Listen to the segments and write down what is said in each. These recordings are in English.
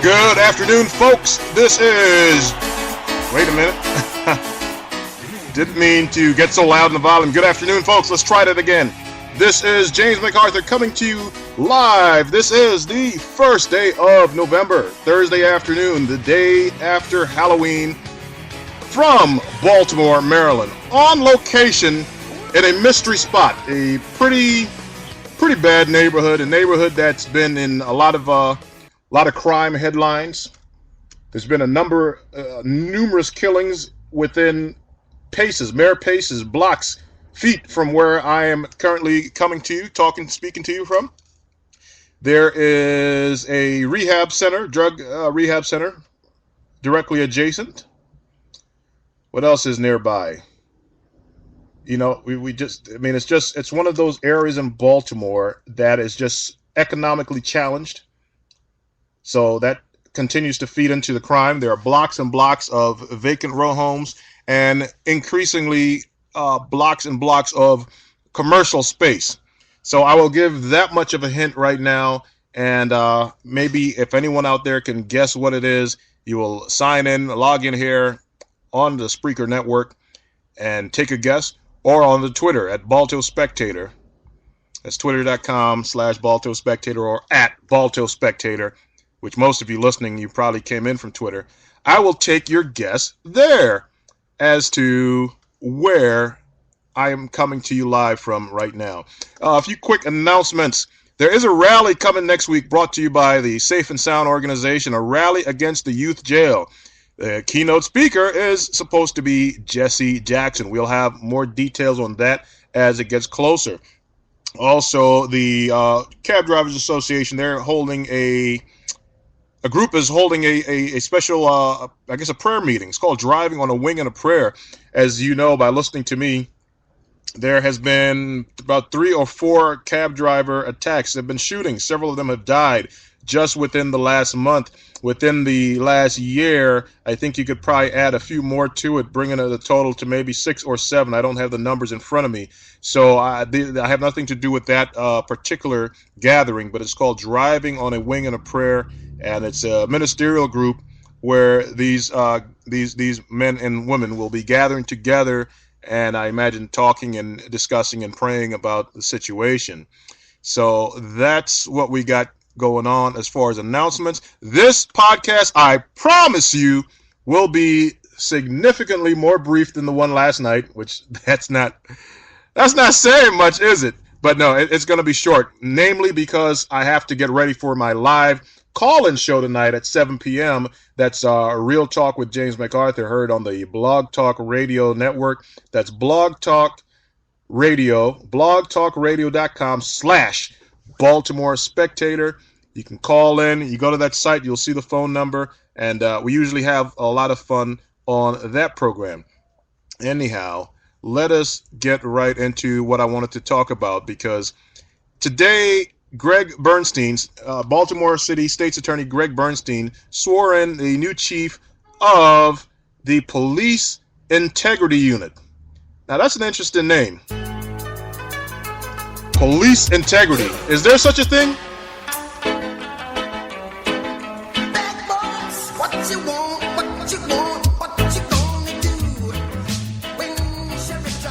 Good afternoon, folks. This is... Wait a minute. Didn't mean to get so loud in the volume. Good afternoon, folks. Let's try that again. This is James MacArthur coming to you live. This is the first day of November, Thursday afternoon, the day after Halloween, from Baltimore, Maryland, on location in a mystery spot, a pretty bad neighborhood, a neighborhood that's been in a lot of crime headlines. There's been numerous killings within mere paces, blocks, feet from where I am currently coming to you, speaking to you from. There is a drug rehab center, directly adjacent. What else is nearby? You know, it's one of those areas in Baltimore that is just economically challenged. So that continues to feed into the crime. There are blocks and blocks of vacant row homes and increasingly blocks and blocks of commercial space. So I will give that much of a hint right now. And maybe if anyone out there can guess what it is, you will log in here on the Spreaker network and take a guess, or on the Twitter at Balto Spectator. That's twitter.com/Balto Spectator or at Balto Spectator, which most of you listening, you probably came in from Twitter. I will take your guess there as to where I am coming to you live from right now. A few quick announcements. There is a rally coming next week brought to you by the Safe and Sound organization, a rally against the youth jail. The keynote speaker is supposed to be Jesse Jackson. We'll have more details on that as it gets closer. Also, the Cab Drivers Association, they're holding a group is holding a special, a prayer meeting. It's called Driving on a Wing and a Prayer. As you know, by listening to me, there has been about 3 or 4 cab driver attacks. There have been shootings. Several of them have died just within the last month. Within the last year, I think you could probably add a few more to it, bringing the total to maybe 6 or 7. I don't have the numbers in front of me. So I have nothing to do with that particular gathering, but it's called Driving on a Wing and a Prayer. And it's a ministerial group where these men and women will be gathering together, and I imagine talking and discussing and praying about the situation. So that's what we got going on as far as announcements. This podcast, I promise you, will be significantly more brief than the one last night, which that's not saying much, is it? But no, it's going to be short, namely because I have to get ready for my live call-in show tonight at 7 p.m. That's Real Talk with James MacArthur, heard on the Blog Talk Radio Network. That's Blog Talk Radio, blogtalkradio.com/Baltimore Spectator. You can call in. You go to that site, you'll see the phone number, and we usually have a lot of fun on that program. Anyhow, let us get right into what I wanted to talk about, because today Greg Bernstein, Baltimore City State's Attorney Greg Bernstein, swore in the new chief of the Police Integrity Unit. Now, that's an interesting name. Police Integrity. Is there such a thing?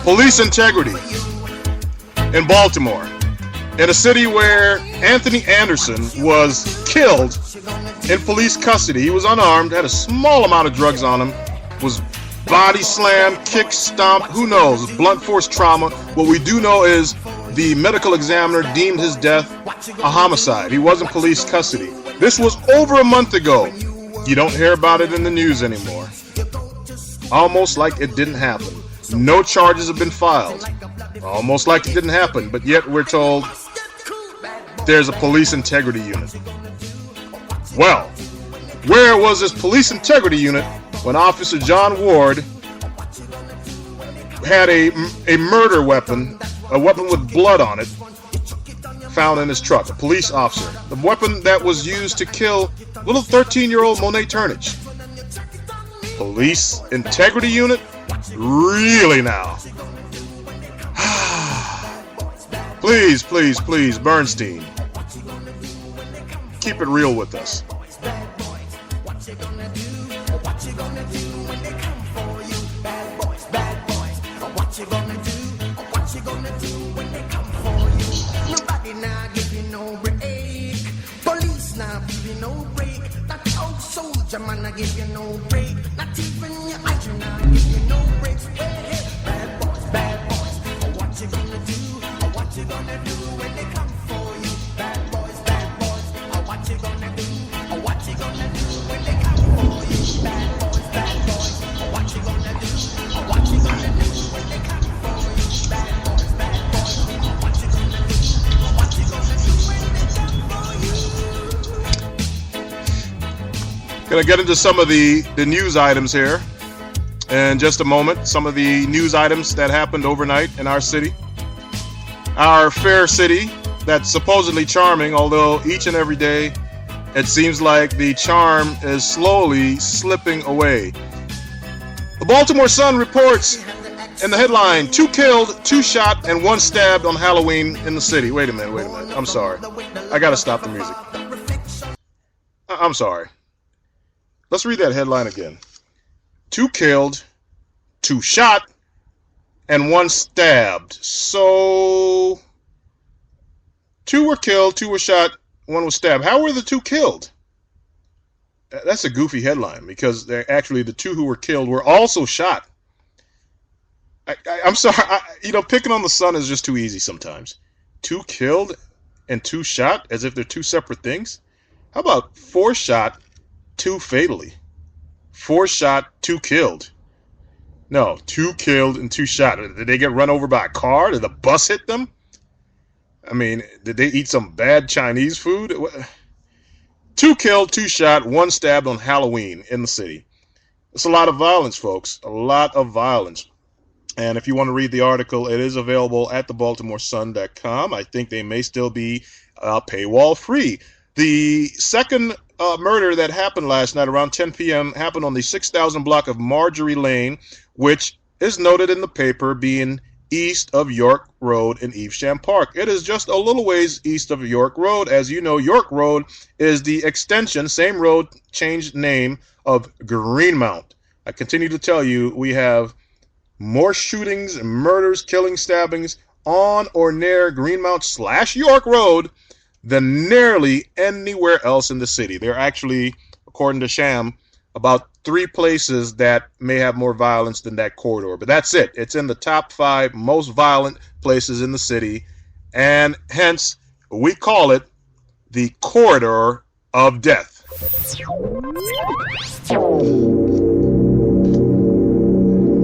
Police Integrity in Baltimore. In a city where Anthony Anderson was killed in police custody. He was unarmed, had a small amount of drugs on him, was body slammed, kick, stomped, who knows, blunt force trauma. What we do know is the medical examiner deemed his death a homicide. He was in police custody. This was over a month ago. You don't hear about it in the news anymore. Almost like it didn't happen. No charges have been filed. Almost like it didn't happen, but yet we're told there's a police integrity unit. Well, where was this police integrity unit when Officer John Ward had a murder weapon, a weapon with blood on it, found in his truck, a police officer. The weapon that was used to kill little 13-year-old Monet Turnage. Police integrity unit? Really now? Please, please, please, Bernstein. Keep it real with us. Man, I give you no break. Not even your eyes, you not give you no breaks. Hey, bad boys, what you gonna do? What you gonna do when they come for you? Bad boys, what you gonna do? What you gonna do when they come for you? Bad boys, what you gonna do? What you gonna do when they come for you? Bad boys, what you gonna do? What you gonna do when they come for you? Gonna get into some of the news items here in just a moment. Some of the news items that happened overnight in our city. Our fair city that's supposedly charming, although each and every day it seems like the charm is slowly slipping away. The Baltimore Sun reports in the headline, 2 killed, 2 shot, and 1 stabbed on Halloween in the city. Wait a minute. I'm sorry. I gotta stop the music. I'm sorry. Let's read that headline again. 2 killed, 2 shot, and 1 stabbed. So 2 were killed, 2 were shot, 1 was stabbed. How were the 2 killed? That's a goofy headline because they're actually the 2 who were killed were also shot. I'm sorry. Picking on the Sun is just too easy sometimes. 2 killed and 2 shot as if they're 2 separate things. How about 4 shot, 2 fatally? 4 shot, 2 killed. No, 2 killed and 2 shot. Did they get run over by a car? Did the bus hit them? I mean, did they eat some bad Chinese food? 2 killed, 2 shot, 1 stabbed on Halloween in the city. It's a lot of violence, folks. A lot of violence. And if you want to read the article, it is available at thebaltimoresun.com. I think they may still be paywall free. The second murder that happened last night around 10 p.m. happened on the 6,000 block of Marjorie Lane, which is noted in the paper being east of York Road in Evesham Park. It is just a little ways east of York Road. As you know, York Road is the extension, same road, changed name, of Greenmount. I continue to tell you, we have more shootings, murders, killings, stabbings on or near Greenmount/York Road than nearly anywhere else in the city. There are actually, according to Sham, about 3 places that may have more violence than that corridor. But that's it. It's in the top 5 most violent places in the city. And hence, we call it the corridor of death.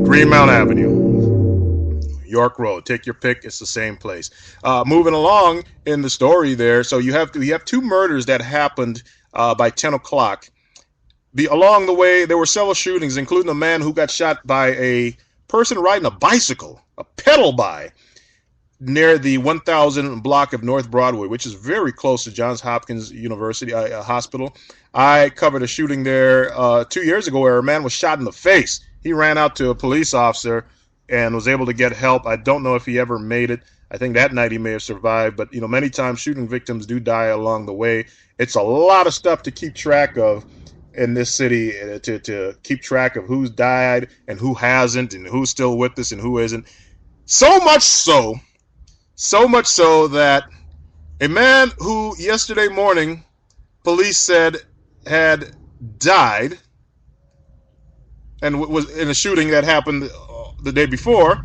Greenmount Avenue, York Road. Take your pick. It's the same place. Moving along in the story there. So you have 2 murders that happened by 10 o'clock. Along the way, there were several shootings, including a man who got shot by a person riding a bicycle, a pedal by, near the 1000 block of North Broadway, which is very close to Johns Hopkins University Hospital. I covered a shooting there 2 years ago where a man was shot in the face. He ran out to a police officer and was able to get help. I don't know if he ever made it. I think that night he may have survived, but many times shooting victims do die along the way. It's a lot of stuff to keep track of in this city, to keep track of who's died and who hasn't and who's still with us and who isn't. So much so that a man who yesterday morning police said had died and was in a shooting that happened the day before,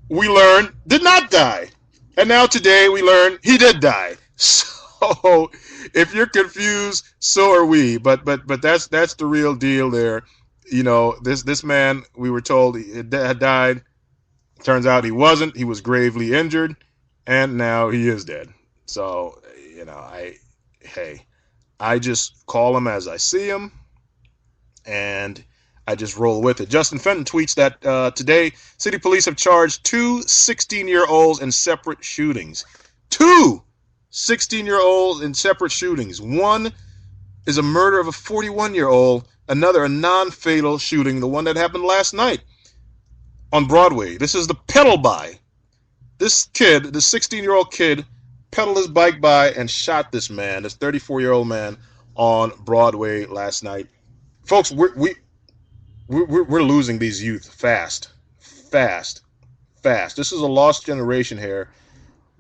we learned did not die. And now today we learn he did die. So if you're confused, so are we. But that's the real deal there. You know, this man, we were told he had died. Turns out he wasn't. He was gravely injured, and now he is dead. So, you know, I just call him as I see him, and I just roll with it. Justin Fenton tweets that today, city police have charged 2 16-year-olds in separate shootings. 2 16-year-olds in separate shootings. One is a murder of a 41-year-old, another a non-fatal shooting, the one that happened last night on Broadway. This is the pedal by. This kid, the 16-year-old kid, pedaled his bike by and shot this man, this 34-year-old man, on Broadway last night. Folks, we're losing these youth fast. This is a lost generation here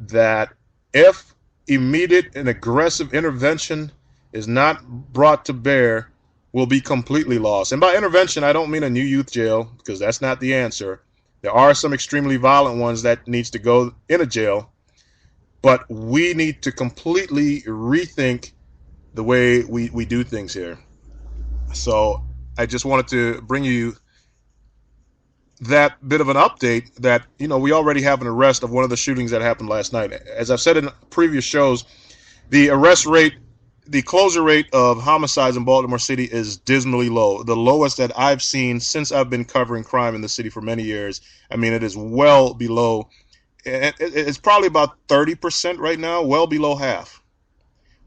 that, if immediate and aggressive intervention is not brought to bear, will be completely lost. And by intervention, I don't mean a new youth jail, because that's not the answer. There are some extremely violent ones that needs to go in a jail, but we need to completely rethink the way we do things here. So I just wanted to bring you that bit of an update that, you know, we already have an arrest of one of the shootings that happened last night. As I've said in previous shows, the arrest rate, the closure rate of homicides in Baltimore City is dismally low, the lowest that I've seen since I've been covering crime in the city for many years. I mean, it is well below, it's probably about 30% right now, well below half.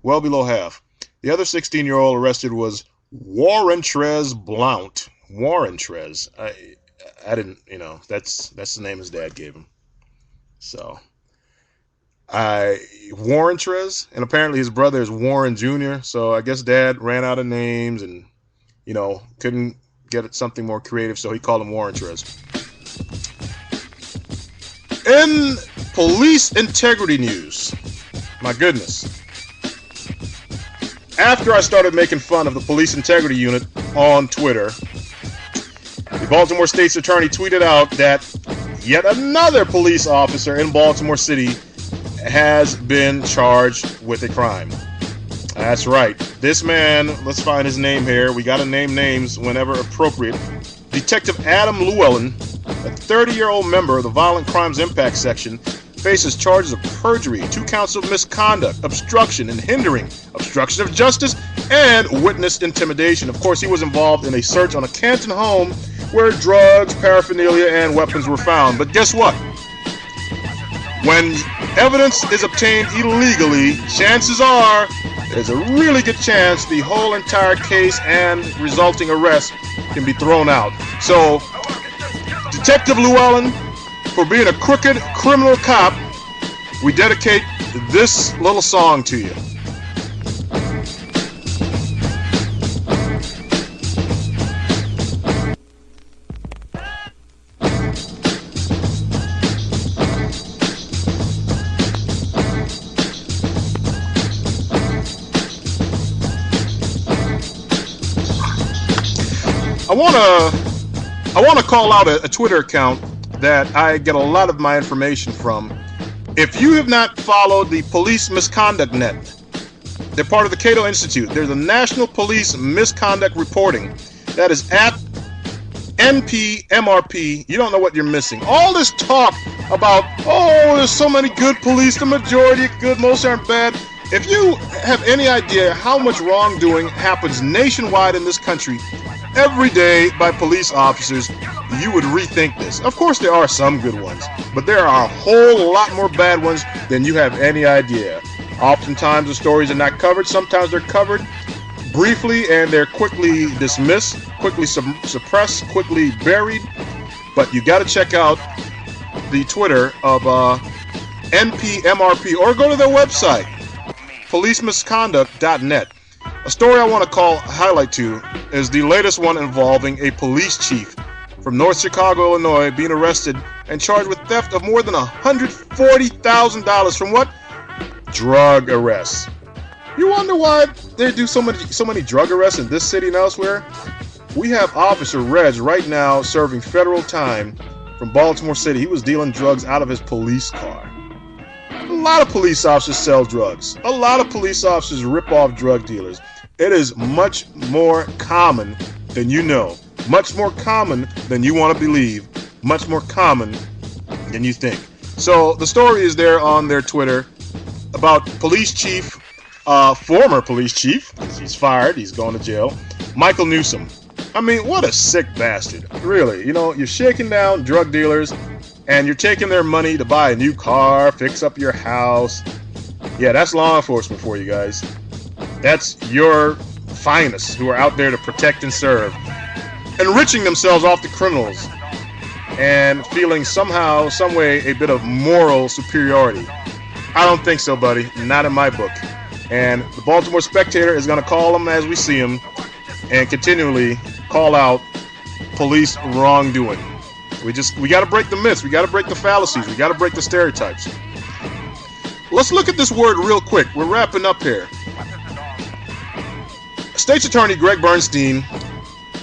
The other 16-year-old arrested was Warrentrez Blount. Warrentrez. I didn't, you know, that's the name his dad gave him. So Warrentrez, and apparently his brother is Warren Jr. So I guess dad ran out of names and, you know, couldn't get something more creative, so he called him Warrentrez. In police integrity news, my goodness, after I started making fun of the police integrity unit on Twitter, the Baltimore State's attorney tweeted out that yet another police officer in Baltimore City has been charged with a crime. That's right. This man, let's find his name here. We got to name names whenever appropriate. Detective Adam Llewellyn, a 30-year-old member of the Violent Crimes Impact Section, faces charges of perjury, 2 counts of misconduct, obstruction and hindering, obstruction of justice, and witness intimidation. Of course, he was involved in a search on a Canton home where drugs, paraphernalia, and weapons were found. But guess what? When evidence is obtained illegally, chances are there's a really good chance the whole entire case and resulting arrest can be thrown out. So, Detective Llewellyn, for being a crooked criminal cop, we dedicate this little song to you. I want to call out a Twitter account that I get a lot of my information from. If you have not followed the Police Misconduct Net, they're part of the Cato Institute. They're the National Police Misconduct Reporting. That is at NPMRP. You don't know what you're missing. All this talk about, oh, there's so many good police, the majority are good, most aren't bad. If you have any idea how much wrongdoing happens nationwide in this country every day by police officers, you would rethink this. Of course, there are some good ones, but there are a whole lot more bad ones than you have any idea. Oftentimes, the stories are not covered. Sometimes they're covered briefly and they're quickly dismissed, quickly suppressed, quickly buried. But you got to check out the Twitter of NPMRP or go to their website, policemisconduct.net. A story I want to highlight to is the latest one involving a police chief from North Chicago, Illinois, being arrested and charged with theft of more than $140,000 from what? Drug arrests. You wonder why they do so many drug arrests in this city and elsewhere? We have Officer Reg right now serving federal time from Baltimore City. He was dealing drugs out of his police car. A lot of police officers sell drugs. A lot of police officers rip off drug dealers. It is much more common than you know. Much more common than you want to believe. Much more common than you think. So the story is there on their Twitter about police chief, former police chief. He's fired. He's going to jail. Michael Newsom. I mean, what a sick bastard. Really. You know, you're shaking down drug dealers and you're taking their money to buy a new car, fix up your house. Yeah, that's law enforcement for you guys. That's your finest who are out there to protect and serve, enriching themselves off the criminals and feeling somehow, some way, a bit of moral superiority. I don't think so, buddy. Not in my book. And the Baltimore Spectator is going to call them as we see them and continually call out police wrongdoing. We got to break the myths. We got to break the fallacies. We got to break the stereotypes. Let's look at this word real quick. We're wrapping up here. State's Attorney Greg Bernstein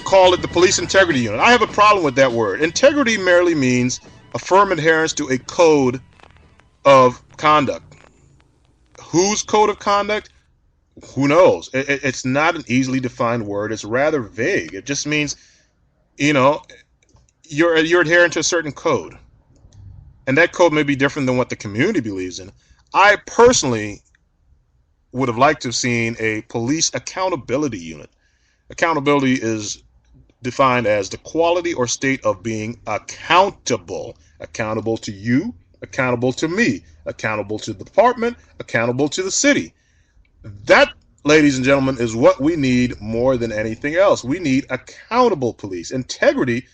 called it the Police Integrity Unit. I have a problem with that word. Integrity merely means a firm adherence to a code of conduct. Whose code of conduct? Who knows? It's not an easily defined word. It's rather vague. It just means, you know, you're adhering to a certain code. And that code may be different than what the community believes in. I personally would have liked to have seen a police accountability unit. Accountability is defined as the quality or state of being accountable. Accountable to you, accountable to me, accountable to the department, accountable to the city. That, ladies and gentlemen, is what we need more than anything else. We need accountable police. Integrity,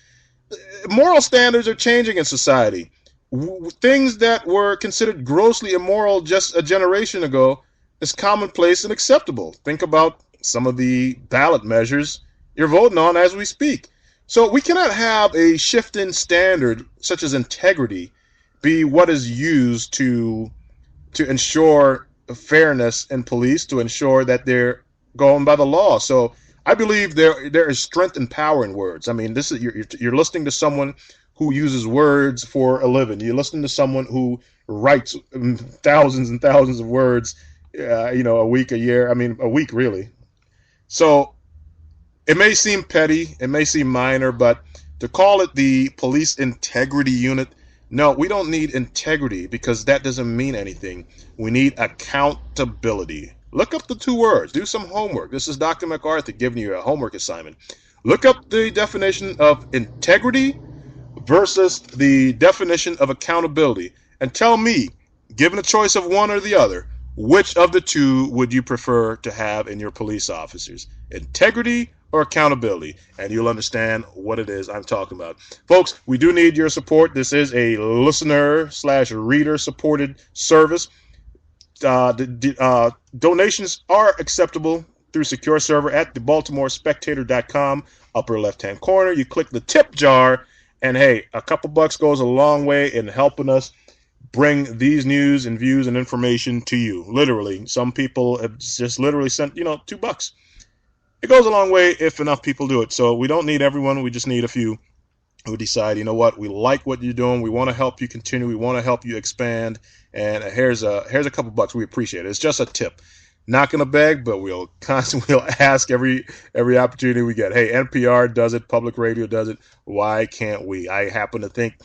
moral standards are changing in society. Things that were considered grossly immoral just a generation ago is commonplace and acceptable. Think about some of the ballot measures you're voting on as we speak. So we cannot have a shift in standard such as integrity be what is used to ensure fairness in police, to ensure that they're going by the law. So I believe there is strength and power in words. I mean, this is you're listening to someone who uses words for a living. You're listening to someone who writes thousands and thousands of words, a week, a year. I mean, a week really. So it may seem petty, it may seem minor, but to call it the Police Integrity Unit, no, we don't need integrity because that doesn't mean anything. We need accountability. Look up the two words. Do some homework. This is Dr. MacArthur giving you a homework assignment. Look up the definition of integrity versus the definition of accountability and tell me, given a choice of one or the other, which of the two would you prefer to have in your police officers? Integrity or accountability? And you'll understand what it is I'm talking about. Folks, we do need your support. This is a listener/reader supported service. Donations are acceptable through Secure Server at the BaltimoreSpectator.com. Upper left-hand corner, you click the tip jar, and hey, a couple bucks goes a long way in helping us bring these news and views and information to you. Literally, some people have just literally sent, $2. It goes a long way if enough people do it. So we don't need everyone. We just need a few who decide, you know what, we like what you're doing. We want to help you continue. We want to help you expand. And here's a couple bucks. We appreciate it. It's just a tip. Not going to beg, but we'll ask every opportunity we get. Hey, NPR does it. Public radio does it. Why can't we? I happen to think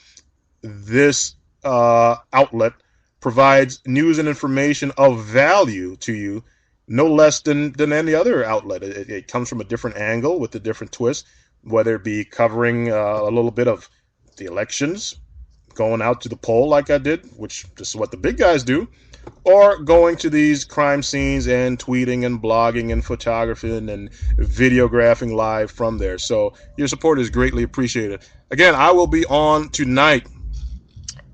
this outlet provides news and information of value to you, no less than any other outlet. It comes from a different angle with a different twist, whether it be covering a little bit of the elections, going out to the poll like I did, which this is what the big guys do, or going to these crime scenes and tweeting and blogging and photographing and videographing live from there. So your support is greatly appreciated. Again, I will be on tonight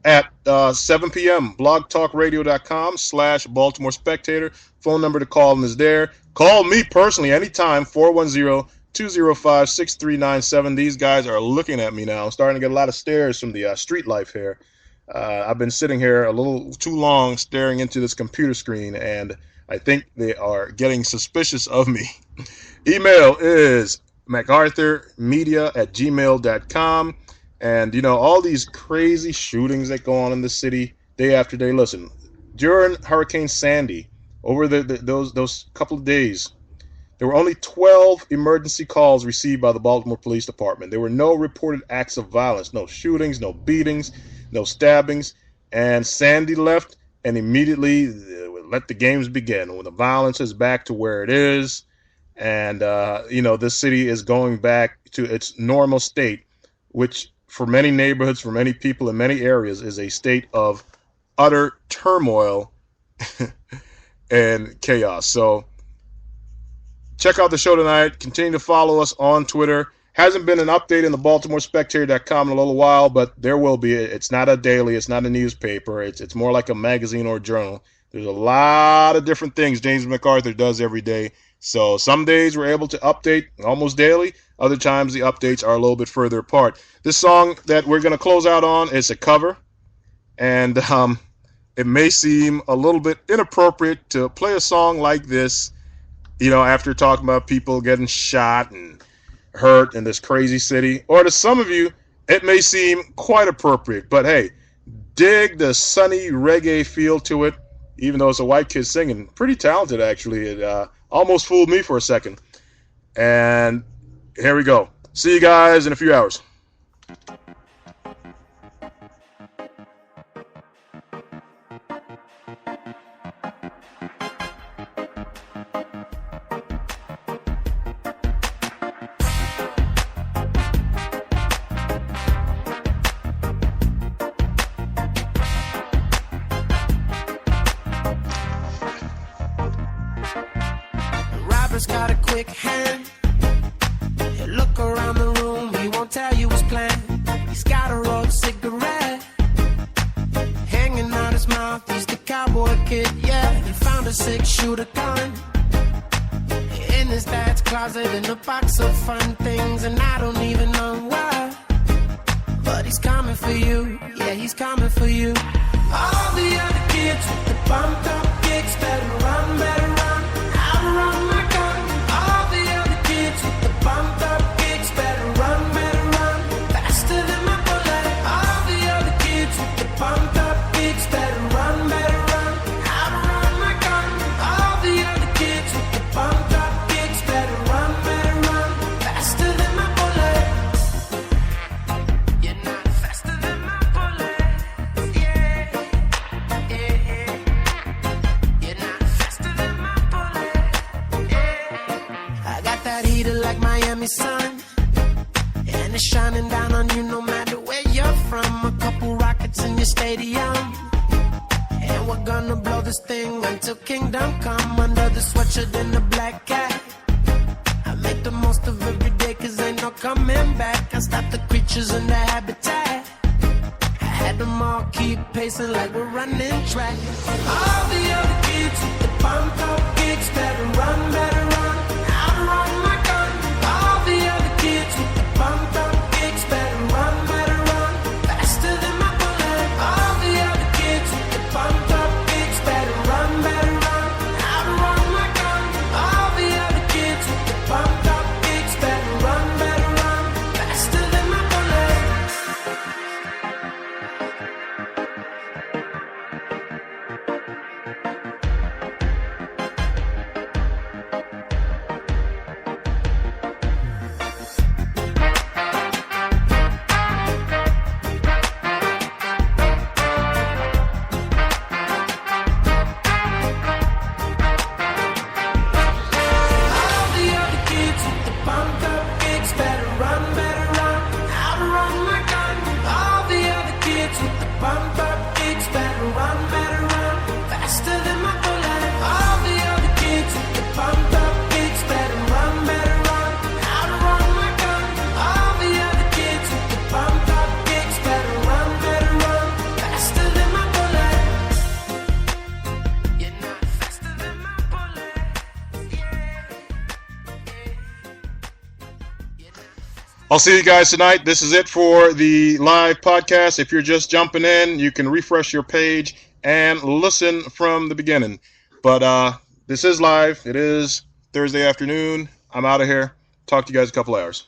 at 7 p.m. blogtalkradio.com/Baltimore Spectator. Phone number to call is there. Call me personally anytime, 410-205-6397. These guys are looking at me now. I'm starting to get a lot of stares from the street life here. I've been sitting here a little too long staring into this computer screen, and I think they are getting suspicious of me. Email is macarthurmedia@gmail.com. And, you know, all these crazy shootings that go on in the city day after day. Listen, during Hurricane Sandy, over those couple of days, there were only 12 emergency calls received by the Baltimore Police Department. There were no reported acts of violence, no shootings, no beatings, no stabbings. And Sandy left and immediately let the games begin when the violence is back to where it is. And, you know, this city is going back to its normal state, which for many neighborhoods, for many people in many areas, is a state of utter turmoil and chaos. So check out the show tonight. Continue to follow us on Twitter. Hasn't been an update in the BaltimoreSpectator.com in a little while, but there will be. It's not a daily. It's not a newspaper. It's more like a magazine or a journal. There's a lot of different things James MacArthur does every day. So some days we're able to update almost daily. Other times the updates are a little bit further apart. This song that we're going to close out on is a cover. And it may seem a little bit inappropriate to play a song like this, you know, after talking about people getting shot and hurt in this crazy city. Or to some of you, it may seem quite appropriate. But hey, dig the sunny reggae feel to it, even though it's a white kid singing. Pretty talented, actually. It almost fooled me for a second. And here we go. See you guys in a few hours. Robber's got a quick hand. You look around the room, he won't tell you his plan. He's got a rolled cigarette hanging out his mouth. He's the cowboy kid, yeah. He found a 6-shooter gun in his dad's closet in a box of fun things, and I don't even know why. But he's coming for you, yeah, he's coming for you. All the other kids with the bumped up kicks better run, better run. Outrun my gun. All the other kids with the bumped up kicks better run, faster than my bullet. All the other kids with the bumped up kicks better run, outrun my gun. All the other kids with the bumped up kicks better run, faster than my bullet. You're not faster than my bullet, yeah, yeah, yeah. You're not faster than my bullet, yeah. I got that heater like Miami sun, and it's shining down on you no matter where you're from. A couple rockets in your stadium, and we're gonna blow this thing until kingdom come. Under the sweatshirt and the black cat, I make the most of every day, cause ain't no coming back. I stop the creatures in their habitat. I had them all keep pacing like we're running track. All the other kids with the pumped up kicks better run, outrun my gun. All the other kids with the pumped up kicks better run, faster than my bullet. All the other kids with the pumped up kicks better run, outrun my gun. All the other kids with the pumped up kicks better run, faster than my bullet. All the other kids with the pumped up kicks better run, outrun my gun. All the other kids with the pumped up kicks better run, faster than my bullet. All the other kids with the pumped up kicks better run, outrun my gun. All the other kids with the pumped up kicks better run, faster than my bullet. You're not faster than my bullet, I'll see you guys tonight. This is it for the live podcast. If you're just jumping in, you can refresh your page and listen from the beginning. But This is live. It is Thursday afternoon. I'm out of here. Talk to you guys in a couple hours.